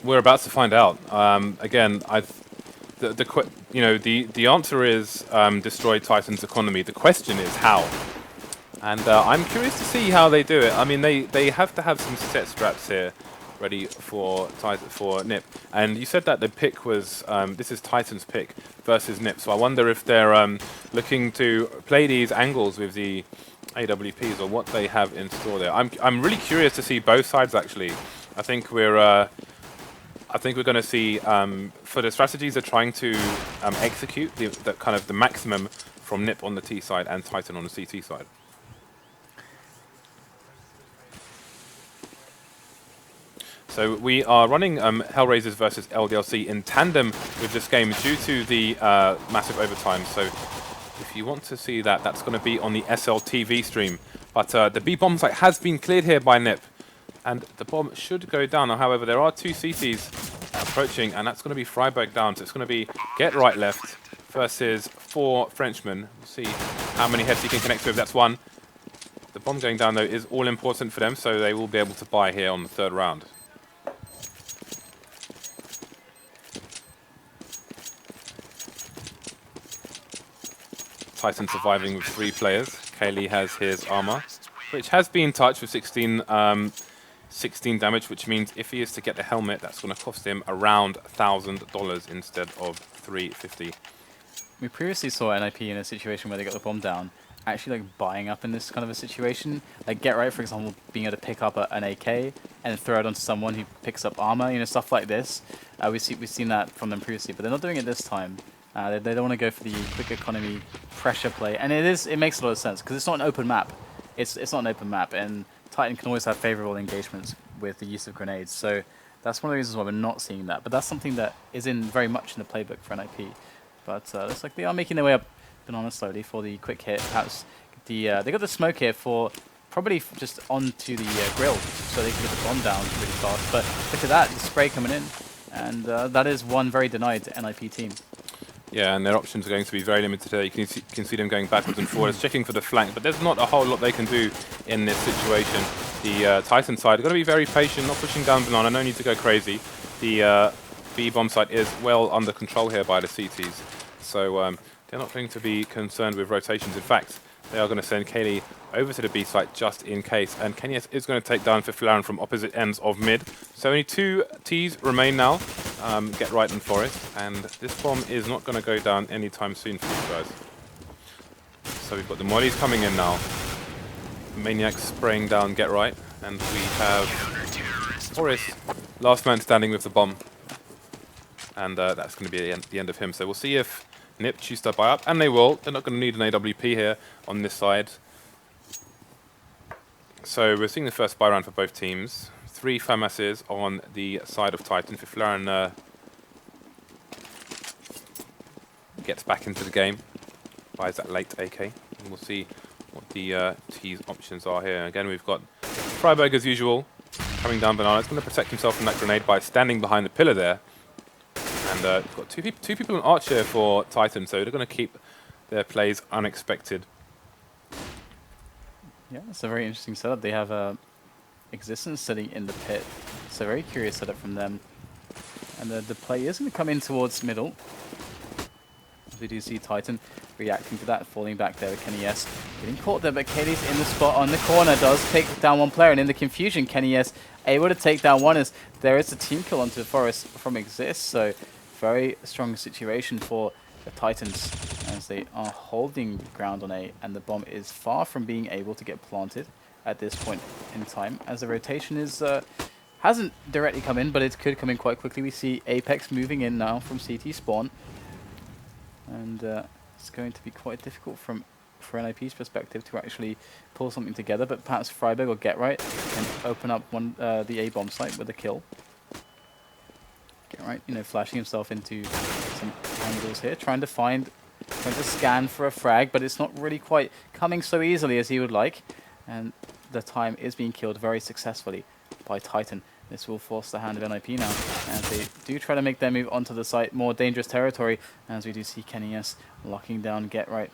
We're about to find out. Again, the answer is destroy Titan's economy. The question is how. And I'm curious to see how they do it. I mean, they have to have some set straps here ready for NiP. And you said that the pick was, this is Titan's pick versus NiP. So I wonder if they're looking to play these angles with the AWPs or what they have in store there. I'm really curious to see both sides actually. I think we're going to see for the strategies they're trying to execute the kind of the maximum from NiP on the T side and Titan on the CT side. So we are running Hellraisers versus LDLC in tandem with this game due to the massive overtime. So if you want to see that, that's going to be on the SLTV stream. But the B bomb site has been cleared here by NiP. And the bomb should go down. However, there are two CTs approaching, and that's going to be Freiberg down. So it's going to be Get Right left versus 4 Frenchmen. We'll see how many heads he can connect with. That's 1. The bomb going down, though, is all important for them, so they will be able to buy here on the 3rd round. Titan surviving with 3 players. Kaylee has his armor, which has been touched with 16 damage, which means if he is to get the helmet, that's going to cost him around $1,000 instead of $350. We previously saw NIP in a situation where they got the bomb down, actually like buying up in this kind of a situation. Like Get Right, for example, being able to pick up an AK and then throw it onto someone who picks up armor, you know, stuff like this. We've seen that from them previously, but they're not doing it this time. They don't want to go for the quick economy pressure play, and it makes a lot of sense because it's not an open map. It's not an open map, and Titan can always have favorable engagements with the use of grenades. So that's one of the reasons why we're not seeing that. But that's something that is very much in the playbook for NIP. But looks like they are making their way up Banana slowly for the quick hit. Perhaps they got the smoke here for probably just onto the grill, so they can get the bomb down really fast. But look at that, the spray coming in, and that is one very denied NIP team. Yeah, and their options are going to be very limited here. You can see them going backwards and forwards, checking for the flank, but there's not a whole lot they can do in this situation. The Titan side are going to be very patient, not pushing down Banana, no need to go crazy. The B bomb site is well under control here by the CTs, so they're not going to be concerned with rotations. In fact, they are going to send Kaylee over to the B site just in case, and Kenyes is going to take down Fifilaren from opposite ends of mid. So only 2 Ts remain now, Get Right and Forest, and this bomb is not going to go down anytime soon for these guys. So we've got the mollies coming in now. Maniac spraying down Get Right, and we have Forest, last man standing with the bomb, and that's going to be the end of him. So we'll see if NiP choose to buy up, and they will. They're not going to need an AWP here on this side. So we're seeing the first buy round for both teams. 3 FAMASes on the side of Titan. Fifilaren gets back into the game, buys that late AK, and we'll see what the T's options are here. Again, we've got Freiberg as usual, coming down Banana. He's going to protect himself from that grenade by standing behind the pillar there. And we've got two people on Arch here for Titan, so they're going to keep their plays unexpected. Yeah, it's a very interesting setup. They have Existence sitting in the pit. It's a very curious setup from them. And the play is going to come in towards middle. We do see Titan reacting to that, falling back there with Kenny S. Getting caught there, but Katie's in the spot on the corner, does take down one player, and in the confusion, Kenny S able to take down one as there is a team kill onto the Forest from Exist. So very strong situation for the Titans as they are holding ground on A, and the bomb is far from being able to get planted at this point in time, as the rotation is hasn't directly come in, but it could come in quite quickly. We see Apex moving in now from CT spawn, and it's going to be quite difficult for NIP's perspective to actually pull something together, but perhaps Freiberg or Get Right can open up the A bomb site with a kill. Get Right, you know, flashing himself into some angles here, trying to scan for a frag, but it's not really quite coming so easily as he would like, and the time is being killed very successfully by Titan. This will force the hand of NIP now, as they do try to make their move onto the site, more dangerous territory, as we do see Kenny S locking down Get Right.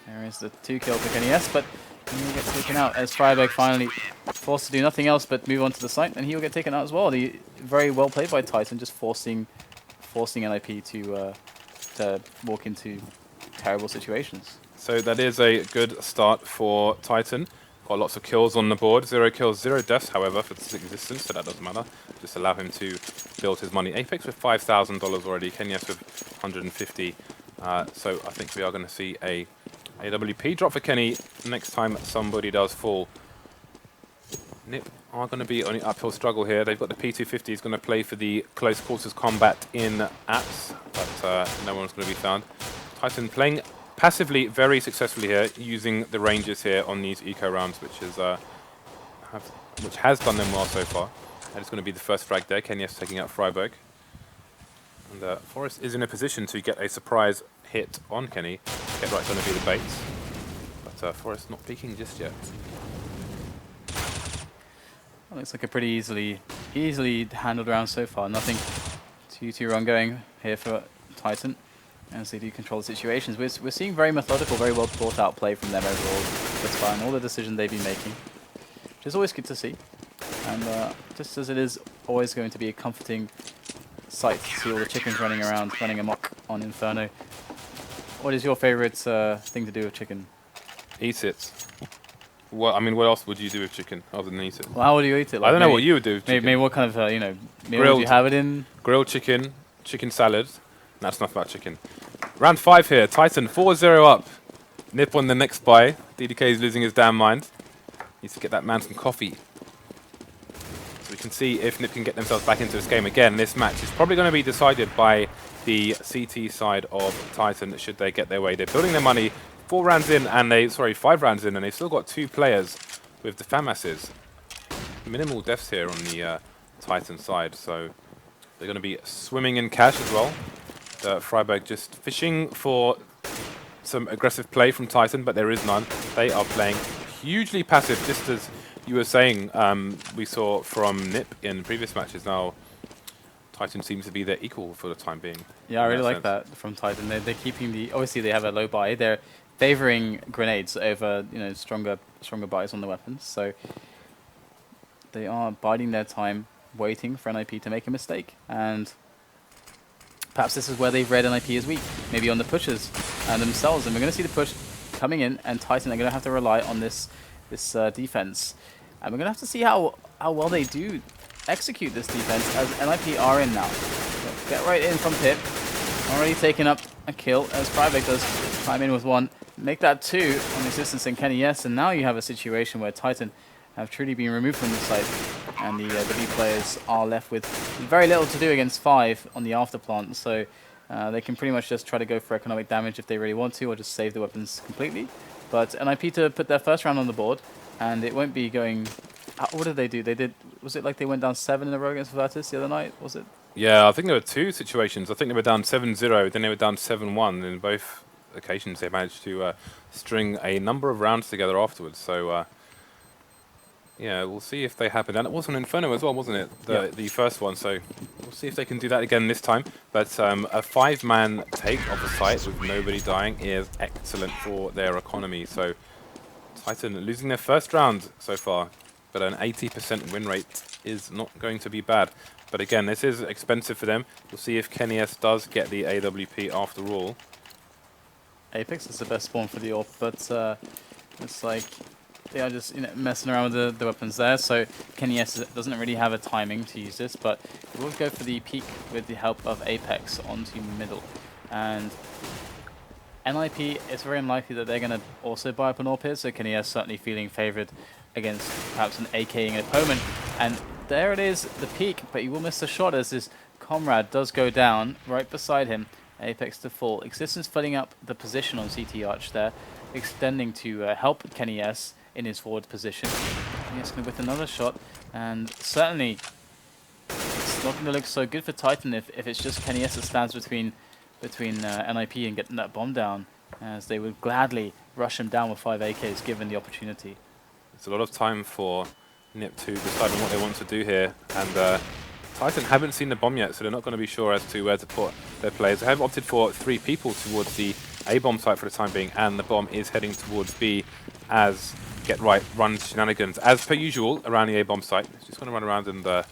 There is the 2 kill for Kenny S, but And he'll get taken out as Freiberg finally forced to do nothing else but move on to the site, and he'll get taken out as well. Very well played by Titan, just forcing NIP to walk into terrible situations. So that is a good start for Titan. Got lots of kills on the board. 0 kills, 0 deaths, however, for this existence, so that doesn't matter. Just allow him to build his money. Apex with $5,000 already, Kenyas with 150. So I think we are going to see a AWP drop for Kenny next time somebody does fall. Nip are going to be on an uphill struggle here. They've got the P250. He's going to play for the close quarters combat in apps, but no one's going to be found. Titan playing passively very successfully here, using the ranges here on these eco rounds, which has done them well so far. And it's going to be the first frag there. Kenyas taking out Freiberg. And Forest is in a position to get a surprise hit on Kenny. Get right, going to be the baits. But Forest not peeking just yet. Well, looks like a pretty easily handled round so far. Nothing too wrong going here for Titan, as they do control the situations. We're seeing very methodical, very well thought out play from them overall. That's fine. All the decisions they've been making, which is always good to see. And just as it is always going to be a comforting sight to see all the chickens running around, running amok on Inferno. What is your favorite thing to do with chicken? Eat it. Well, I mean, what else would you do with chicken other than eat it? Well, how would you eat it? Like I don't know what you would do with chicken. Maybe what kind of meal would you have it in? Grilled chicken, chicken salad. That's enough about chicken. Round 5 here. Titan 4-0 up. Nip on the next buy. DDK is losing his damn mind. Needs to get that man some coffee. So we can see if Nip can get themselves back into this game again. This match is probably going to be decided by the CT side of Titan, should they get their way. They're building their money 5 rounds in, and they've still got 2 players with the FAMASs. Minimal deaths here on the Titan side, so they're going to be swimming in cash as well. Freiberg just fishing for some aggressive play from Titan, but there is none. They are playing hugely passive, just as you were saying we saw from Nip in previous matches. Now Titan seems to be their equal for the time being. Yeah, I really like that from Titan. They're keeping obviously they have a low buy. They're favoring grenades over stronger buys on the weapons. So they are biding their time, waiting for NIP to make a mistake. And perhaps this is where they've read NIP as weak, maybe on the pushes themselves. And we're going to see the push coming in, and Titan are going to have to rely on this defense. And we're going to have to see how well they do execute this defense, as NIP are in now. So get right in from Pip. Already taking up a kill, as Freiberg does climb in with 1. Make that 2 on Existence and Kenny, yes. And now you have a situation where Titan have truly been removed from the site, and the B players are left with very little to do against 5 on the afterplant. So they can pretty much just try to go for economic damage if they really want to, or just save the weapons completely. But NIP to put their first round on the board, and it won't be going... What did they do? Was it like they went down 7 in a row against Virtus the other night? Was it? Yeah, I think there were 2 situations. I think they were down 7-0, then they were down 7-1. In both occasions, they managed to string a number of rounds together afterwards. So, yeah, we'll see if they happen. And it was on Inferno as well, wasn't it? The first one. So we'll see if they can do that again this time. But a 5-man take of the site with nobody dying is excellent for their economy. So Titan losing their first round so far, but an 80% win rate is not going to be bad. But again, this is expensive for them. We'll see if Kenny S does get the AWP after all. Apex is the best spawn for the AWP, but it's like they are just messing around with the weapons there. So Kenny S doesn't really have a timing to use this, but he will go for the peek with the help of Apex onto middle. And NIP, it's very unlikely that they're going to also buy up an AWP here, so Kenny S certainly feeling favoured against perhaps an AKing an opponent. And there it is, the peek, but he will miss the shot as his comrade does go down right beside him. Apex to fall. Existence filling up the position on CT Arch there, extending to help Kenny S in his forward position. Kenny S with another shot, and certainly it's not going to look so good for Titan if it's just Kenny S that stands between NIP and getting that bomb down, as they would gladly rush him down with 5 AKs given the opportunity. It's a lot of time for Nip to decide on what they want to do here, and Titan haven't seen the bomb yet, so they're not going to be sure as to where to put their players. They have opted for 3 people towards the A bomb site for the time being, and the bomb is heading towards B as Get Right runs shenanigans as per usual around the A-bomb site. He's just going to run around and cause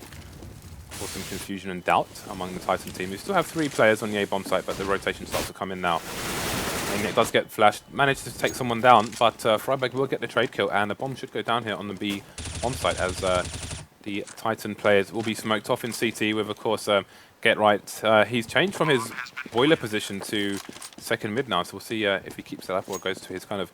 some confusion and doubt among the Titan team. We still have 3 players on the A-bomb site, but the rotation starts to come in now. And it does get flashed. Managed to take someone down, but Freiburg will get the trade kill, and the bomb should go down here on the B bomb site as the Titan players will be smoked off in CT with, of course, Get Right. He's changed from his boiler position to second mid now, so we'll see if he keeps that up or goes to his kind of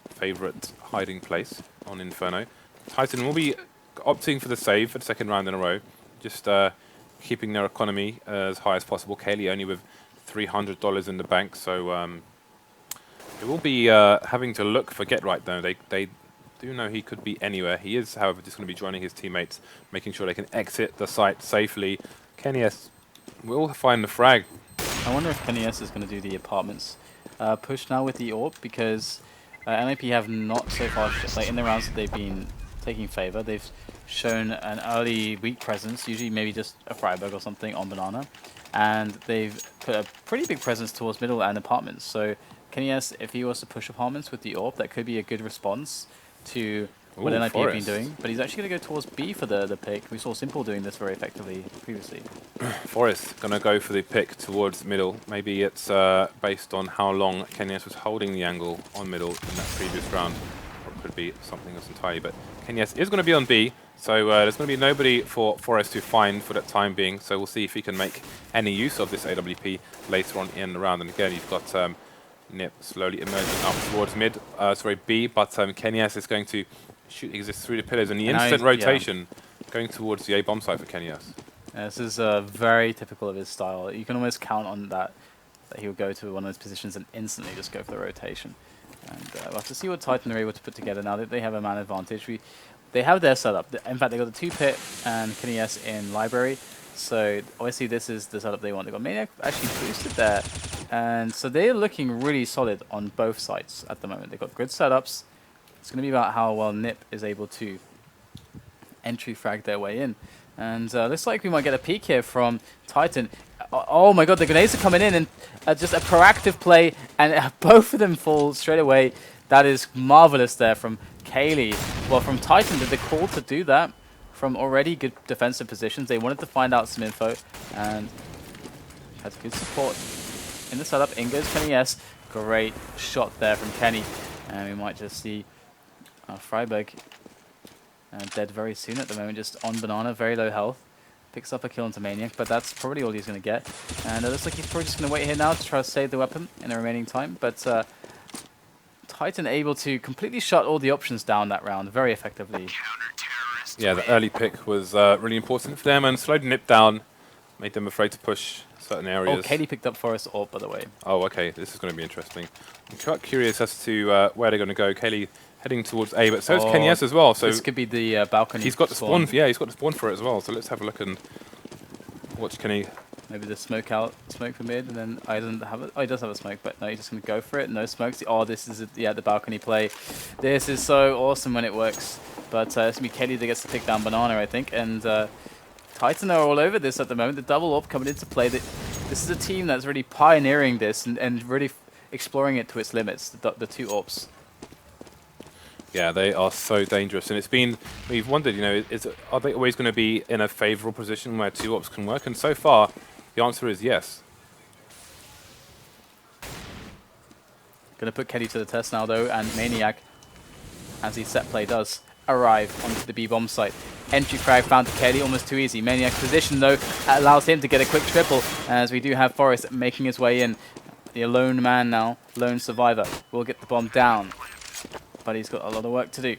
favorite hiding place on Inferno. Titan will be opting for the save for the second round in a row, just keeping their economy as high as possible. Kaylee only with $300 in the bank, so they will be having to look for Get Right though. They do know he could be anywhere. He is, however, just going to be joining his teammates, making sure they can exit the site safely. Kenny S will find the frag. I wonder if Kenny S is going to do the apartments push now with the AWP, because NIP have not so far, like in the rounds that they've been taking favor, they've shown an early weak presence, usually maybe just a Freiburg or something on Banana, and they've put a pretty big presence towards middle and apartments. So Kenny S, if he was to push apartments with the AWP, that could be a good response to what NIP have been doing. But he's actually going to go towards B for the pick. We saw Simple doing this very effectively previously. Forrest going to go for the pick towards middle. Maybe it's based on how long Kenny S was holding the angle on middle in that previous round. Or it could be something else entirely. But Kenny S is going to be on B. So there's going to be nobody for Forrest to find for that time being. So we'll see if he can make any use of this AWP later on in the round. And again, you've got Nip slowly emerging up towards mid, sorry, B, but Kenny S is going to shoot exist through the pillars, and the instant rotation going towards the A bomb site for Kenny S. This is very typical of his style. You can almost count on that he will go to one of those positions and instantly just go for the rotation. And we'll have to see what Titan are able to put together now that they have a man advantage. They have their setup. In fact, they got the 2-pit and Kenny S in library. So obviously this is the setup they want. They got Maniac actually boosted there, and so they're looking really solid on both sides at the moment. They've got good setups. It's going to be about how well Nip is able to entry frag their way in, and looks like we might get a peek here from Titan. Oh my God, the grenades are coming in, and just a proactive play, and both of them fall straight away. That is marvelous there from Kaylee. Well, from Titan, did the call to do that? From already good defensive positions, they wanted to find out some info, and had good support in the setup. In goes Kenny S. Great shot there from Kenny, and we might just see Freiburg dead very soon at the moment, just on Banana, very low health. Picks up a kill into Maniac, but that's probably all he's going to get. And it looks like he's probably just going to wait here now to try to save the weapon in the remaining time, but Titan able to completely shut all the options down that round very effectively. Yeah, the early pick was really important for them, and slowed Nip down, made them afraid to push certain areas. Oh, Katie picked up Forest AWP, by the way. Oh, okay, this is going to be interesting. I'm quite curious as to where they're going to go. Kaylee heading towards A, but so is Kenny S as well. So this could be the balcony. He's got the spawn. Yeah, he's got the spawn for it as well. So let's have a look and watch Kenny. Maybe the smoke for mid, and then I doesn't have it. Oh, he does have a smoke, but no, he's just going to go for it. No smokes. Oh, this is the balcony play. This is so awesome when it works. But it's going to be Kelly that gets to pick down Banana, I think. And Titan are all over this at the moment. The double AWP coming into play. This is a team that's really pioneering this and really exploring it to its limits, the 2 AWPs. Yeah, they are so dangerous. And it's been, we've wondered, you know, are they always going to be in a favorable position where 2 AWPs can work? And so far, the answer is yes. Going to put Kelly to the test now, though, and Maniac, as his set play does, arrive onto the B-bomb site. Entry frag found to Kelly, almost too easy. Maniac's position, though, allows him to get a quick triple, as we do have Forrest making his way in. The lone man now, lone survivor, will get the bomb down, but he's got a lot of work to do.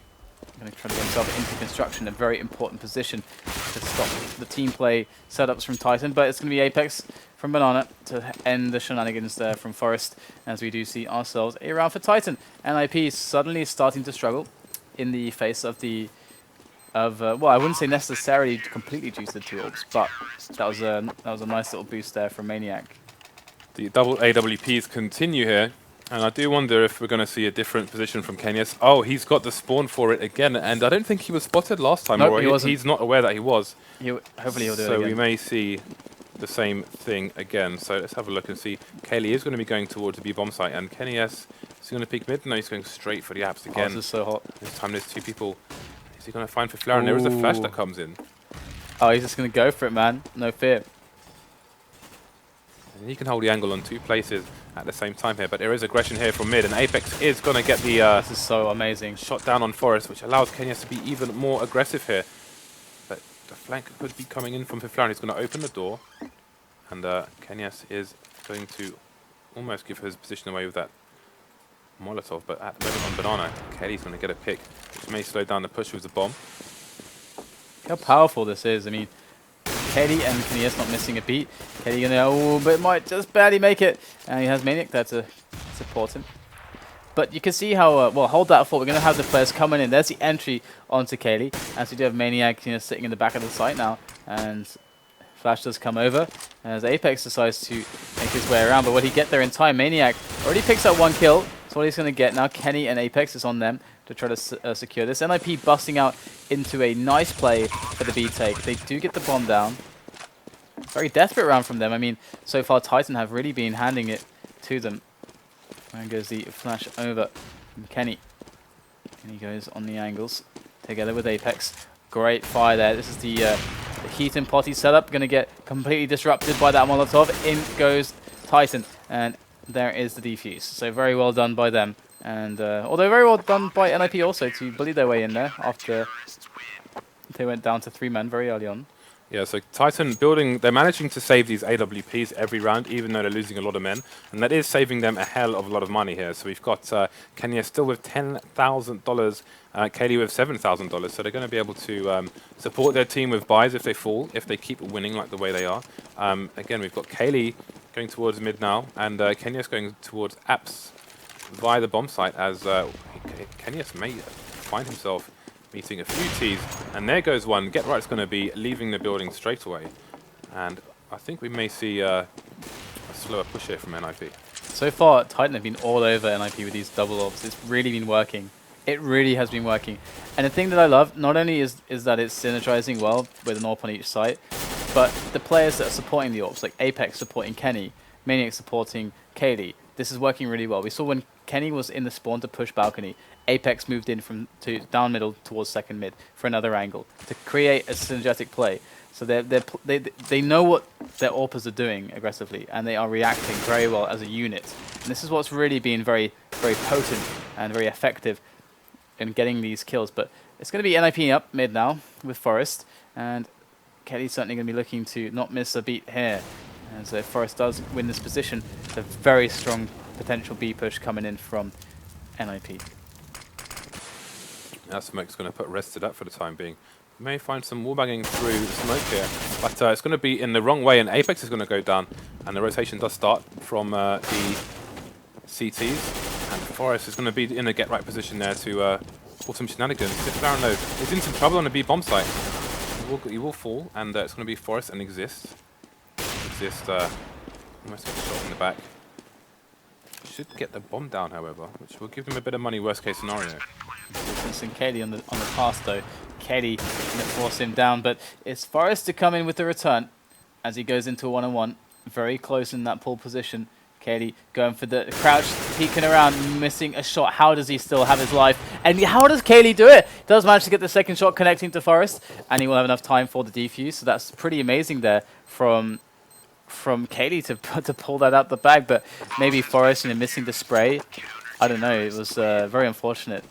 Going to try to get himself into construction, a very important position to stop the team play setups from Titan, but it's going to be Apex from Banana to end the shenanigans there from Forest, as we do see ourselves a round for Titan. NIP suddenly starting to struggle in the face of well, I wouldn't say necessarily completely juiced 2 AWPs, but that was a nice little boost there from Maniac. The double AWPs continue here, and I do wonder if we're going to see a different position from Kenyas. Oh, he's got the spawn for it again, and I don't think he was spotted last time. Nope, or he wasn't. He's not aware that he was. Hopefully he'll do it So again. we may see the same thing again. So let's have a look and see. Kaylee is going to be going towards the B-bomb site, and Kenny S Is he going to peek mid? No, he's going straight for the apps Oh, again. this is so hot. This time there's two people. Is he going to find for Flaren? There is a flash that comes in. Oh, he's just going to go for it, man. No fear. And he can hold the angle on two places at the same time here, but there is aggression here from mid, and Apex is going to get the This is so amazing. shot down on Forest, which allows Kenya to be even more aggressive here. But the flank could be coming in from Flaren. He's going to open the door, and Kenyas is going to almost give his position away with that Molotov, but at the moment on Banana, Kelly's going to get a pick, which may slow down the push with the bomb. Look how powerful this is. I mean, Katie and Kenias not missing a beat. Katie gonna, but might just barely make it. And he has Maniac there to support him. But you can see how, well, hold that thought. We're going to have the players coming in. There's the entry onto Kaylee. As we do have Maniac sitting in the back of the site now. And Flash does come over as Apex decides to make his way around. But will he get there in time? Maniac already picks up one kill. That's what he's going to get. Now Kenny and Apex is on them to try to secure this. NIP busting out into a nice play for the B take. They do get the bomb down. Very desperate round from them. I mean, so far Titan have really been handing it to them. And goes the flash over from Kenny. Kenny goes on the angles together with Apex. Great fire there. This is the Heat and Potty setup. Going to get completely disrupted by that Molotov. In goes Titan. And there is the defuse. So very well done by them. And although very well done by NIP also to bully their way in there after they went down to 3 men very early on. Yeah, so Titan building, they're managing to save these AWPs every round, even though they're losing a lot of men. And that is saving them a hell of a lot of money here. So we've got Kenya still with $10,000, Kaylee with $7,000. So they're going to be able to support their team with buys if they fall, if they keep winning like the way they are. Again, we've got Kaylee going towards mid now, and Kenya's going towards apps via the bomb site as Kenya's may find himself meeting a few T's, and there goes one. Get Right's going to be leaving the building straight away, and I think we may see a slower push here from NIP. So far, Titan have been all over NIP with these double orbs. It's really been working. It really has been working. And the thing that I love, not only is that it's synergizing well with an AWP on each site, but the players that are supporting the AWPs, like Apex supporting Kenny, Maniac supporting Kaylee, this is working really well. We saw when Kenny was in the spawn to push balcony, Apex moved in to down middle towards second mid for another angle to create a synergetic play. So they know what their AWPers are doing aggressively, and they are reacting very well as a unit. And this is what's really been very, very potent and very effective in getting these kills. But it's going to be NIP up mid now with Forest, and Kelly's certainly going to be looking to not miss a beat here. And so if Forest does win this position, it's a very strong potential B push coming in from NIP. Now Smoke's going to put rest to that for the time being. We may find some wallbanging through the smoke here, but it's going to be in the wrong way, and Apex is going to go down, and the rotation does start from the CTs, and Forest is going to be in a get right position there to pull some shenanigans. If Baron though is in some trouble on the B bomb site, he will fall, and it's going to be Forest and Exist. Exist almost got shot in the back. Should get the bomb down, however, which will give them a bit of money, worst case scenario. Distancing Kelly on the pass though. Kelly going to force him down, but it's Forrest to come in with the return as he goes into a one-on-one. Very close in that pole position. Kelly going for the crouch, peeking around, missing a shot. How does he still have his life? And how does Kaylee do it? Does manage to get the second shot connecting to Forrest, and he will have enough time for the defuse. So that's pretty amazing there from Kaylee to pull that out the bag. But maybe Forrest missing the spray. I don't know. It was very unfortunate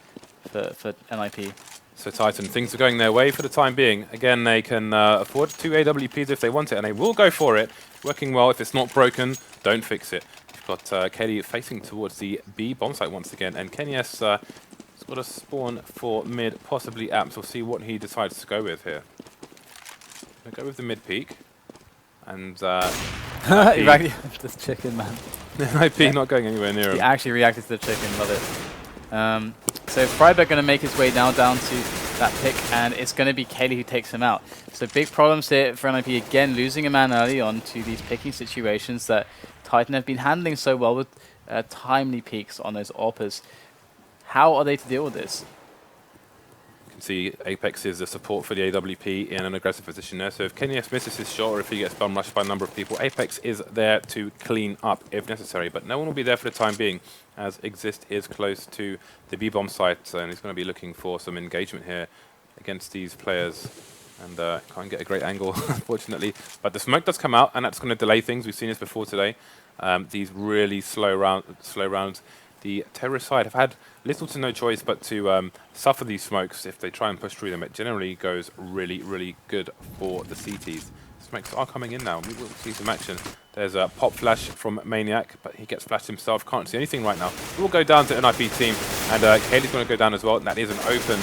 for NIP. So Titan, things are going their way for the time being. Again, they can afford 2 AWPs if they want it, and they will go for it. Working well. If it's not broken, don't fix it. We've got Kelly facing towards the B bomb site once again, and Kenyas has got a spawn for mid, possibly apps. We'll see what he decides to go with here. We'll go with the mid peak, and this chicken, man. NIP not going anywhere near him. He actually reacted to the chicken. Love it. So Freiberg going to make his way down to that pick, and it's going to be Kaylee who takes him out. So big problems here for NIP again, losing a man early on to these picking situations that Titan have been handling so well with timely peaks on those AWPers. How are they to deal with this? You can see Apex is the support for the AWP in an aggressive position there. So if KNS misses his shot or if he gets bum rushed by a number of people, Apex is there to clean up if necessary. But no one will be there for the time being, as Exist is close to the B-bomb site, and he's going to be looking for some engagement here against these players. And can't get a great angle, unfortunately. But the smoke does come out, and that's going to delay things. We've seen this before today. These really slow rounds. The terrorist side have had little to no choice but to suffer these smokes if they try and push through them. It generally goes really, really good for the CTs. Smokes are coming in now. We will see some action. There's a pop flash from Maniac, but he gets flashed himself. Can't see anything right now. We'll go down to NIP team, and Kaylee's going to go down as well. And that is an open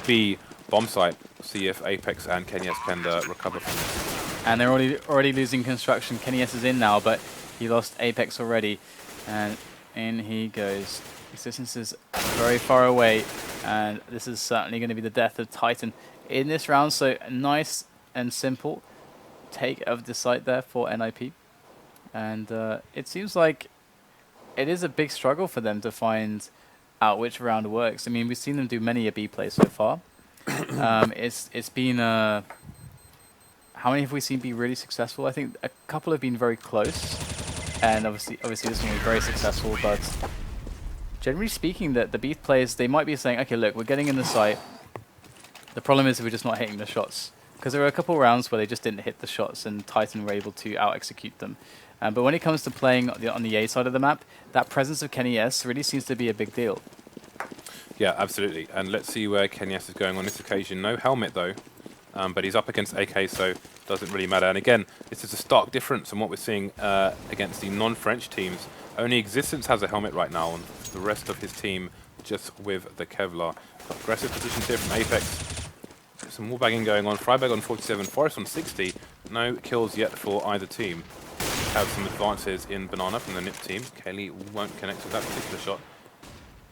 B bomb site. See if Apex and Kenyes can recover from this. And they're already losing construction. Kenyes is in now, but he lost Apex already. And in he goes. Existence is very far away, and this is certainly going to be the death of Titan in this round. So a nice and simple take of the site there for NIP. And it seems like it is a big struggle for them to find out which round works. I mean, we've seen them do many a B play so far. It's been how many have we seen be really successful? I think a couple have been very close, and obviously this one was very successful. But generally speaking, the B players, they might be saying, okay, look, we're getting in the site. The problem is we're just not hitting the shots, because there were a couple rounds where they just didn't hit the shots, and Titan were able to out execute them. But when it comes to playing on the A side of the map, that presence of Kenny S really seems to be a big deal. Yeah, absolutely. And let's see where Kenyes is going on this occasion. No helmet, though. But he's up against AK, so doesn't really matter. And again, this is a stark difference from what we're seeing against the non-French teams. Only Existence has a helmet right now, and the rest of his team just with the Kevlar. Aggressive positions here from Apex. Some more bagging going on. Freiberg on 47, Forest on 60. No kills yet for either team. Have some advances in Banana from the NIP team. Kaylee won't connect with that particular shot.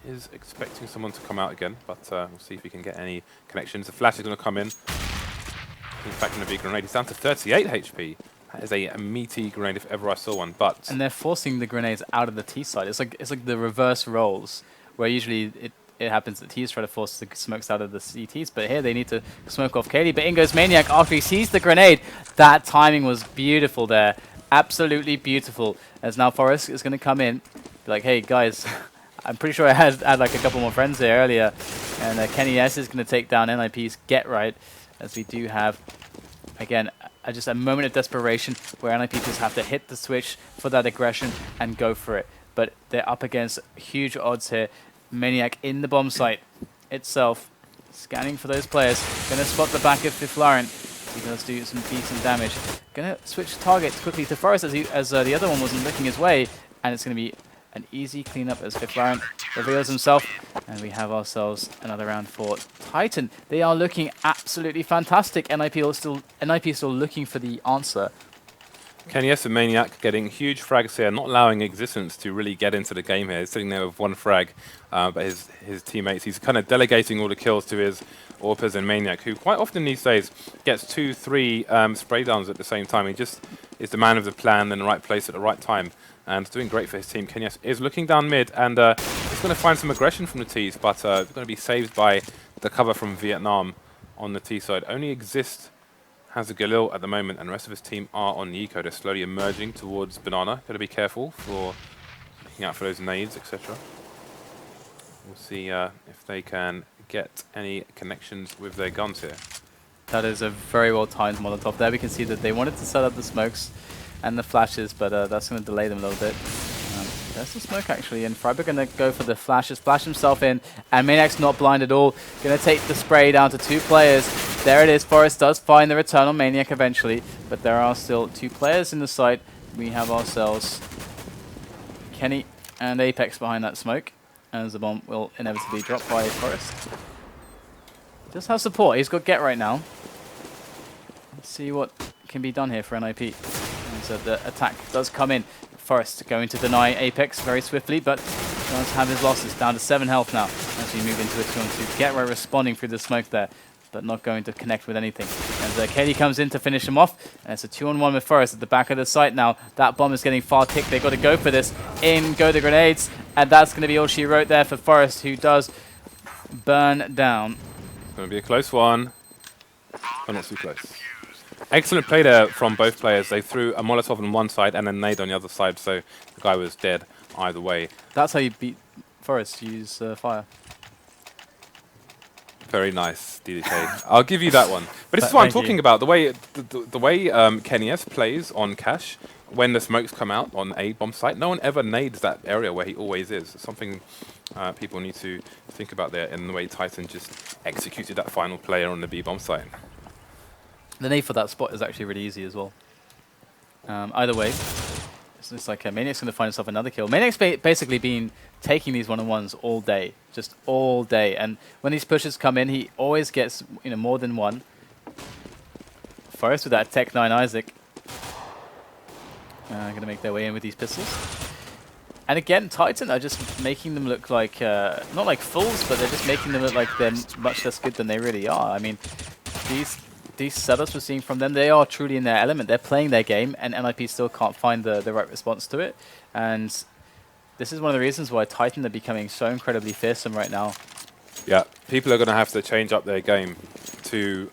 Is expecting someone to come out again, but we'll see if we can get any connections. The flash is going to come in. In fact, going to be a grenade. He's down to 38 HP. That is a meaty grenade if ever I saw one. But and they're forcing the grenades out of the T side. It's like the reverse roles, where usually it happens that T's try to force the smokes out of the CTs, but here they need to smoke off Kaylee. But in goes Maniac after he sees the grenade. That timing was beautiful there. Absolutely beautiful. As now Forrest is going to come in, be like, hey guys, I'm pretty sure I had like a couple more friends there earlier. And Kenny S is going to take down NIP's Get Right, as we do have, again, just a moment of desperation where NIP just have to hit the switch for that aggression and go for it. But they're up against huge odds here. Maniac in the bomb site itself, scanning for those players. Going to spot the back of Fiflaren. He does do some decent damage. Going to switch targets quickly to Forrest as the other one wasn't looking his way. And it's going to be an easy cleanup as Fiflaren reveals himself. And we have ourselves another round for Titan. They are looking absolutely fantastic. NIP is still looking for the answer. Kenyes and Maniac getting huge frags here, not allowing Existence to really get into the game here. He's sitting there with one frag, but his teammates, he's kind of delegating all the kills to his Orpers and Maniac, who quite often these days gets 2-3 spray downs at the same time. He just is the man of the plan in the right place at the right time, and doing great for his team. Kenyes is looking down mid, and he's going to find some aggression from the T's, but they're going to be saved by the cover from Vietnam on the T side. Only Exist has a Galil at the moment, and the rest of his team are on the eco. They're slowly emerging towards Banana. Got to be careful for looking out for those nades, etc. We'll see if they can get any connections with their guns here. That is a very well timed Molotov there. We can see that they wanted to set up the smokes and the flashes, but that's going to delay them a little bit. There's the smoke actually, and Freiberg going to go for the flashes, flash himself in, and Maniac's not blind at all. Going to take the spray down to 2 players. There it is. Forrest does find the return on Maniac eventually, but there are still 2 players in the site. We have ourselves Kenny and Apex behind that smoke, as the bomb will inevitably drop by Forrest. Just has support. He's got Get right now. Let's see what can be done here for NIP. And so the attack does come in. Forrest going to deny Apex very swiftly, but does have his losses down to 7 health now as we move into a 2-on-2. Get right responding through the smoke there, but not going to connect with anything. As Katie comes in to finish him off, and it's a 2-on-1 with Forrest at the back of the site now. That bomb is getting far ticked. They've got to go for this. In go the grenades, and that's going to be all she wrote there for Forrest, who does burn down. going to be a close one, but not too close. Excellent play there from both players. They threw a Molotov on one side and a nade on the other side, so the guy was dead either way. That's how you beat Forest, use fire. Very nice, DDK. I'll give you that one. But this is what I'm talking about. The way Kenny S plays on Cash, when the smokes come out on a bomb site, no one ever nades that area where he always is. It's something people need to think about there in the way Titan just executed that final player on the B bomb site. The nade for that spot is actually really easy as well. Either way, it's like Maniac's going to find himself another kill. Maniac's basically been taking these one-on-ones all day, just all day. And when these pushes come in, he always gets more than one. Forest with that Tech 9 Isaac. Going to make their way in with these pistols. And again, Titan are just making them look like, not like fools, but they're just making them look like they're much less good than they really are. I mean, these setups we're seeing from them, they are truly in their element. They're playing their game, and NIP still can't find the right response to it. And this is one of the reasons why Titan are becoming so incredibly fearsome right now. Yeah, people are going to have to change up their game to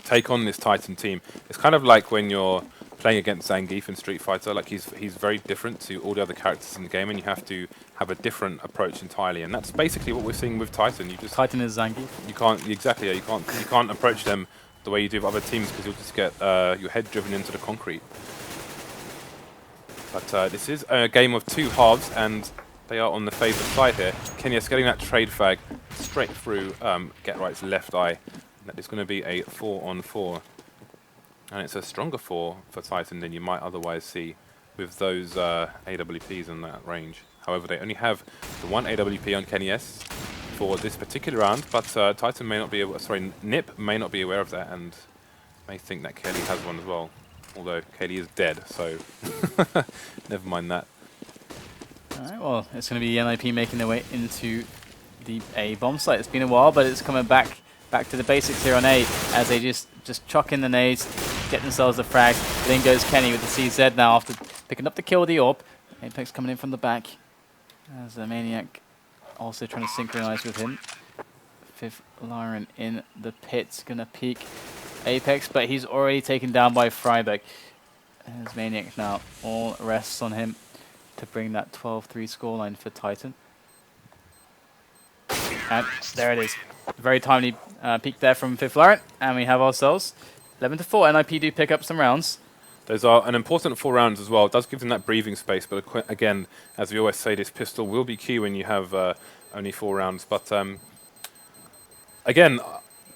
take on this Titan team. It's kind of like when you're playing against Zangief in Street Fighter. Like he's very different to all the other characters in the game, and you have to have a different approach entirely. And that's basically what we're seeing with Titan. You just Titan is Zangief. You can't exactly. Yeah, you can't approach them the way you do with other teams because you'll just get your head driven into the concrete. But this is a game of two halves, and they are on the favoured side here. Kenya's getting that trade fag straight through Get Right's left eye. That is going to be a 4-on-4. And it's a stronger 4 for Titan than you might otherwise see with those AWPs in that range. However, they only have the one AWP on Kenny S for this particular round, but Titan may not be, Nip may not be aware of that and may think that Kelly has one as well. Although Kelly is dead, so never mind that. Alright, well, it's going to be NIP making their way into the A bomb site. It's been a while, but it's coming back to the basics here on A as they just chuck in the nades, get themselves a frag. Then goes Kenny with the CZ now after picking up the kill with the AWP. Apex coming in from the back as the Maniac also trying to synchronize with him. Fifth Lauren in the pits, gonna peek Apex, but he's already taken down by Freiberg. As Maniac now all rests on him to bring that 12-3 scoreline for Titan. And there it is. Very timely peek there from Fifth Lauren, and we have ourselves 11-4. NIP do pick up some rounds. Those are an important 4 rounds as well. It does give them that breathing space, but again, as we always say, this pistol will be key when you have only 4 rounds. But again,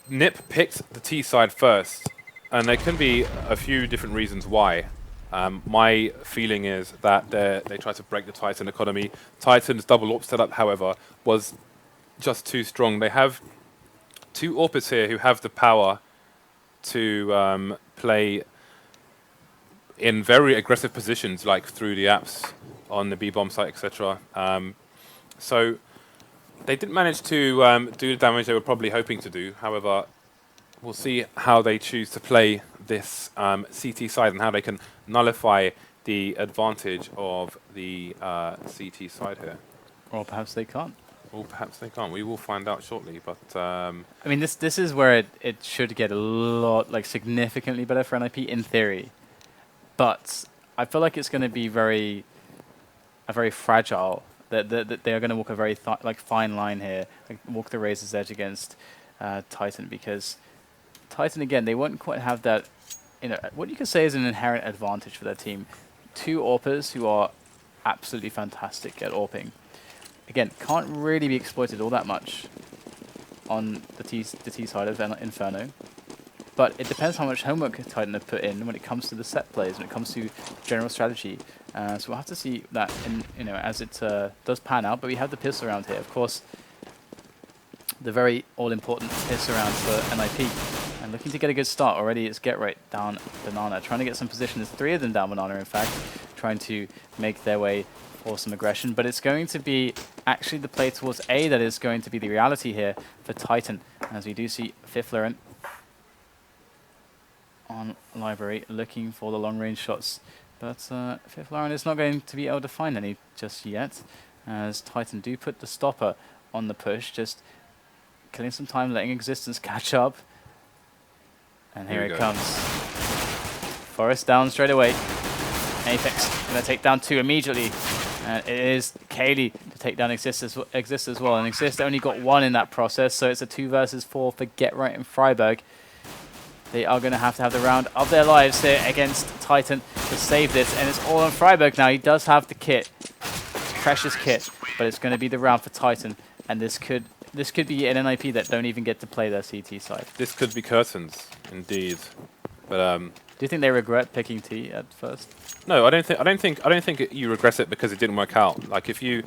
Nip picked the T side first, and there can be a few different reasons why. My feeling is that they try to break the Titan economy. Titan's double AWP setup, however, was just too strong. They have 2 AWPers here who have the power to play in very aggressive positions, like through the apps on the B-bomb site, etc. So they didn't manage to do the damage they were probably hoping to do. However, we'll see how they choose to play this CT side and how they can nullify the advantage of the CT side here. Or perhaps they can't. Or perhaps they can't. We will find out shortly. But I mean, this is where it should get a lot, like, significantly better for NIP in theory. But I feel like it's going to be very fragile. That they are going to walk a very fine line here, like walk the razor's edge against Titan, because Titan again, they won't quite have that, what you could say is an inherent advantage for their team. 2 AWPers who are absolutely fantastic at AWPing. Again, can't really be exploited all that much on the T side of Inferno. But it depends how much homework Titan have put in when it comes to the set plays, when it comes to general strategy. So we'll have to see that as it does pan out. But we have the piss around here, of course, the very all-important piss around for NIP. And looking to get a good start already, it's Get Right down Banana, trying to get some position. There's 3 of them down Banana, in fact, trying to make their way for some aggression. But it's going to be actually the play towards A that is going to be the reality here for Titan, as we do see Fifth Lauren on Library looking for the long-range shots. But Fifth Lauren is not going to be able to find any just yet, as Titan do put the stopper on the push, just killing some time, letting Existence catch up. And here it comes. Forest down straight away. Apex going to take down 2 immediately. And it is Kaylee to take down Exist as well. And Exist only got 1 in that process, so it's a 2 versus 4 for Get Right and Freiburg. They are going to have the round of their lives here against Titan to save this. And it's all on Freiburg now. He does have the kit. Precious kit. But it's going to be the round for Titan. And this could be an NIP that don't even get to play their CT side. This could be curtains, indeed. But do you think they regret picking T at first? no, I don't think you regret it because it didn't work out. Like if you,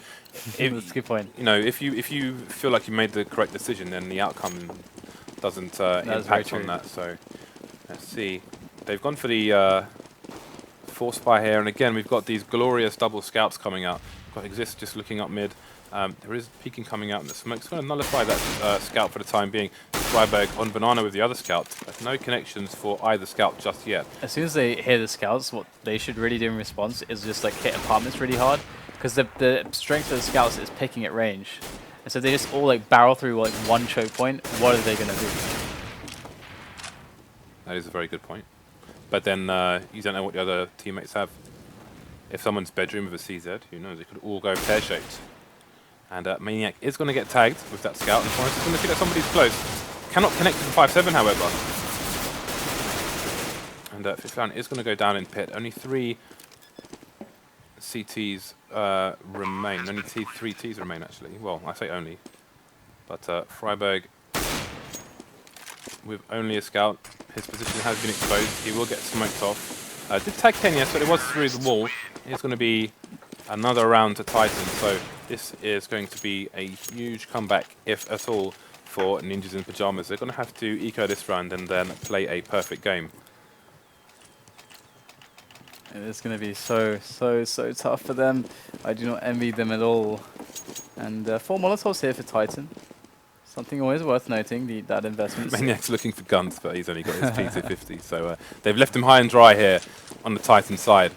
that's a good point. You know, if you feel like you made the correct decision, then the outcome doesn't impact on that. So let's see. They've gone for the force spy here, and again we've got these glorious double scouts coming out. We've got Exist just looking up mid. There is peeking coming out in the smoke. It's going to nullify that scout for the time being. Freiburg on Banana with the other scout. There's no connections for either scout just yet. As soon as they hear the scouts, what they should really do in response is just like hit apartments really hard, because the strength of the scouts is picking at range. And so they just all like barrel through like 1 choke point. What are they going to do? That is a very good point. But then you don't know what the other teammates have. If someone's bedroom with a CZ, who knows? It could all go pear-shaped. And Maniac is going to get tagged with that scout, and Forrest is going to see that somebody's close. Cannot connect to the 5-7, however. And Fifth Round is going to go down in pit. Only 3 CTs remain. Only 3 Ts remain, actually. Well, I say only. But Freiburg, with only a scout, his position has been exposed. He will get smoked off. Did tag Kenyas, but it was through the wall. It's going to be another round to Titan. So this is going to be a huge comeback, if at all, for Ninjas in Pyjamas. They're going to have to eco this round and then play a perfect game. It's going to be so tough for them. I do not envy them at all. And 4 Molotovs here for Titan. Something always worth noting, that investment. Maniac's looking for guns, but he's only got his P250. So they've left him high and dry here on the Titan side.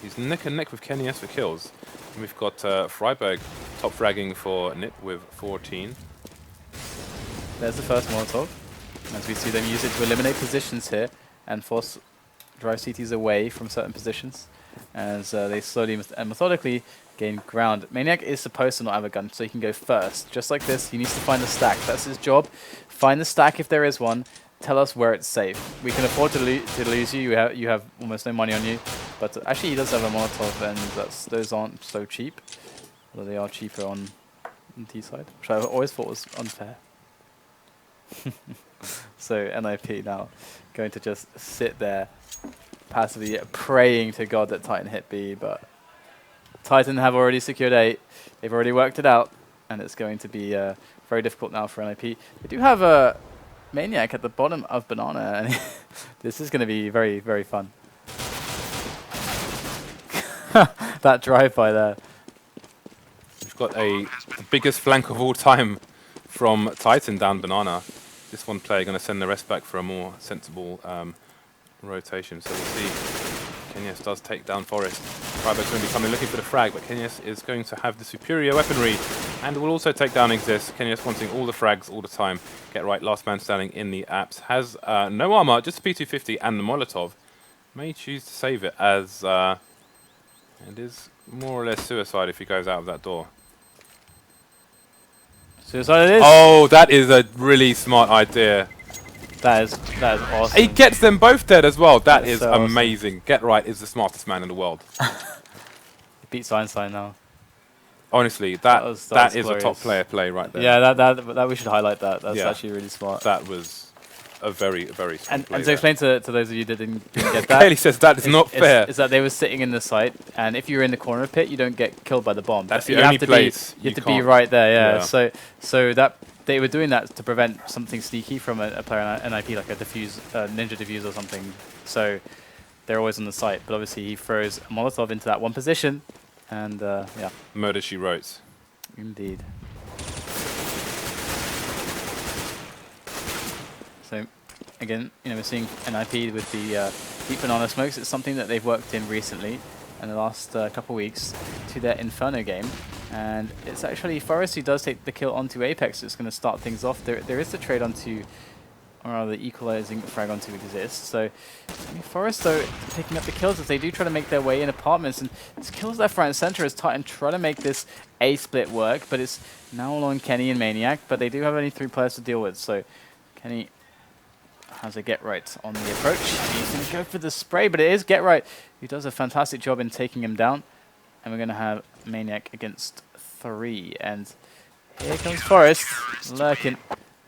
He's neck and neck with Kenny S for kills. And we've got Freiburg top fragging for Nip with 14. There's the first Molotov. As we see them use it to eliminate positions here and force drive CTs away from certain positions as they slowly and methodically gain ground. Maniac is supposed to not have a gun, so he can go first. Just like this, he needs to find the stack. That's his job. Find the stack if there is one. Tell us where it's safe. We can afford to lose you. You have almost no money on you. But actually, he does have a Molotov, and those aren't so cheap. Although they are cheaper on T side, which I always thought was unfair. So NIP now going to just sit there passively praying to God that Titan hit B, but Titan have already secured 8. They've already worked it out, and it's going to be very difficult now for NIP. They do have a Maniac at the bottom of Banana, and this is going to be very, very fun. That drive-by there. We've got the biggest flank of all time from Titan down Banana. This one player going to send the rest back for a more sensible rotation. So we'll see. Kenyas does take down Forest. Freiburg's going to be coming looking for the frag, but Kenyas is going to have the superior weaponry and will also take down Exist. Kenyas wanting all the frags all the time. Get right, last man standing in the apps. Has no armor, just a P250 and the Molotov. May choose to save it as it is more or less suicide if he goes out of that door. Suicide it is. Oh, that is a really smart idea. That is awesome. He gets them both dead as well. That is so amazing. Awesome. Get Right is the smartest man in the world. Beats Einstein now. Honestly, that is glorious. a top player play right there. Yeah, that we should highlight that. That's actually really smart. That was a very, very smart play. And to explain to those of you that didn't get that, Kaylee says that is not fair. Is that they were sitting in the site, and if you're in the corner of pit, you don't get killed by the bomb. That's the only place you have to be right there. Yeah. So that they were doing that to prevent something sneaky from a player on NIP, like a ninja diffuse or something. So they're always on the site. But obviously he throws a Molotov into that one position, and yeah. Murder she wrote. Indeed. So again, we're seeing NIP with the deep banana smokes. It's something that they've worked in recently in the last couple of weeks to their Inferno game. And it's actually Forest who does take the kill onto Apex. It's going to start things off. There is the trade onto, or rather the equalizing frag onto Exist. So I mean, Forest, though, picking up the kills as they do try to make their way in apartments. And this kills left, right, and center as Titan try to make this A split work. But it's now all on Kenny and Maniac. But they do have only 3 players to deal with. So Kenny has a Get Right on the approach. He's going to go for the spray, but it is Get Right who does a fantastic job in taking him down. And we're going to have Maniac against 3. And here comes Forest lurking.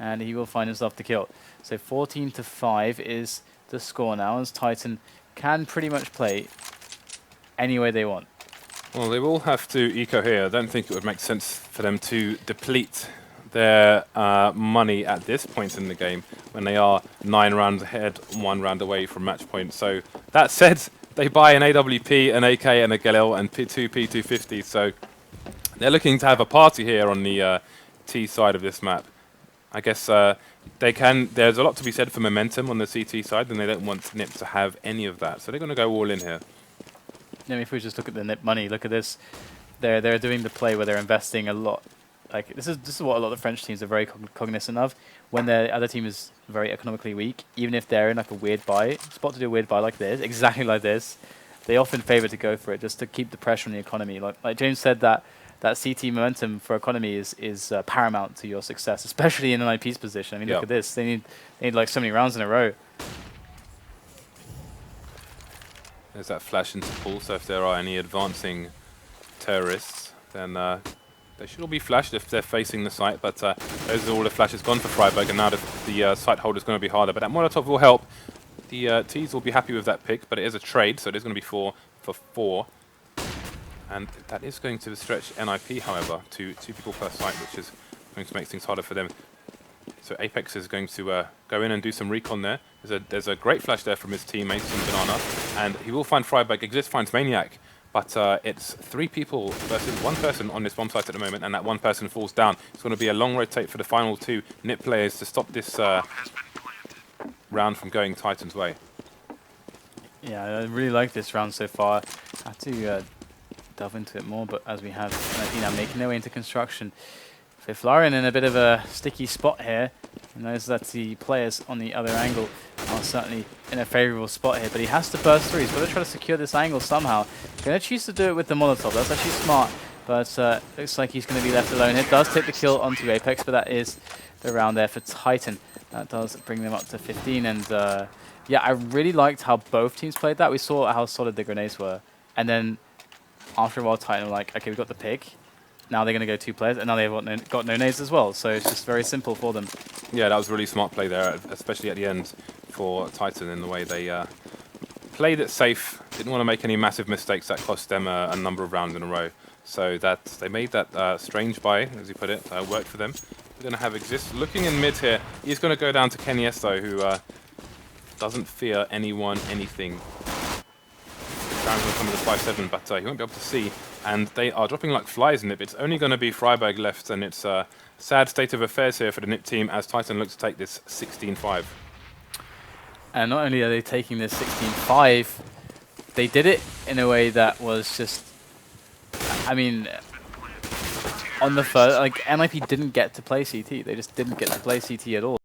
And he will find himself the kill. So 14-5 is the score now, as Titan can pretty much play any way they want. Well, they will have to eco here. I don't think it would make sense for them to deplete their money at this point in the game when they are 9 rounds ahead, 1 round away from match point. So that said, they buy an AWP, an AK, and a Galil, and 2 P250. So they're looking to have a party here on the T side of this map. I guess they can. There's a lot to be said for momentum on the CT side, and they don't want NiP to have any of that. So they're going to go all in here. Yeah, if we just look at the NiP money, look at this. They're doing the play where they're investing a lot. Like this is what a lot of the French teams are very cognizant of. When their other team is very economically weak, even if they're in like a weird buy spot to do a weird buy like this, exactly like this, they often favor to go for it just to keep the pressure on the economy. Like James said, that CT momentum for economy is paramount to your success, especially in an IP's position. I mean, look at this. They need like so many rounds in a row. There's that flash into pool, so if there are any advancing terrorists, then they should all be flashed if they're facing the site, but those are all the flashes gone for Freiburg, and now the site hold is going to be harder. But that Molotov will help. The T's will be happy with that pick, but it is a trade, so it is going to be 4 for 4. And that is going to stretch NIP, however, to 2 people per site, which is going to make things harder for them. So Apex is going to go in and do some recon there. There's a great flash there from his teammates in Banana, and he will find Freiburg. Exist finds Maniac, but it's 3 people versus 1 person on this bomb site at the moment, and that 1 person falls down. It's going to be a long rotate for the final 2 NiP players to stop this round from going Titan's way. Yeah, I really like this round so far. I have to delve into it more, but as we have now making their way into construction, Florian in a bit of a sticky spot here. He knows that the players on the other angle are certainly in a favourable spot here, but he has to burst through. He's got to try to secure this angle somehow. Going to choose to do it with the Molotov. That's actually smart, but looks like he's going to be left alone. It does take the kill onto Apex, but that is the round there for Titan. That does bring them up to 15, and yeah, I really liked how both teams played that. We saw how solid the grenades were, and then after a while Titan were like, okay, we got the pick. Now they're going to go 2 players, and now they've got no nades as well. So it's just very simple for them. Yeah, that was a really smart play there, especially at the end for Titan in the way they played it safe. Didn't want to make any massive mistakes that cost them a number of rounds in a row. So that they made that strange buy, as you put it, work for them. We're going to have Exist looking in mid here. He's going to go down to Kenny Esto, who doesn't fear anyone, anything. Round's going to come with a 5-7, but he won't be able to see. And they are dropping like flies in NiP. It's only going to be Freiburg left, and it's a sad state of affairs here for the NiP team as Titan looks to take this 16-5. And not only are they taking this 16-5, they did it in a way that was just, I mean, on the first, like, NIP didn't get to play CT. They just didn't get to play CT at all.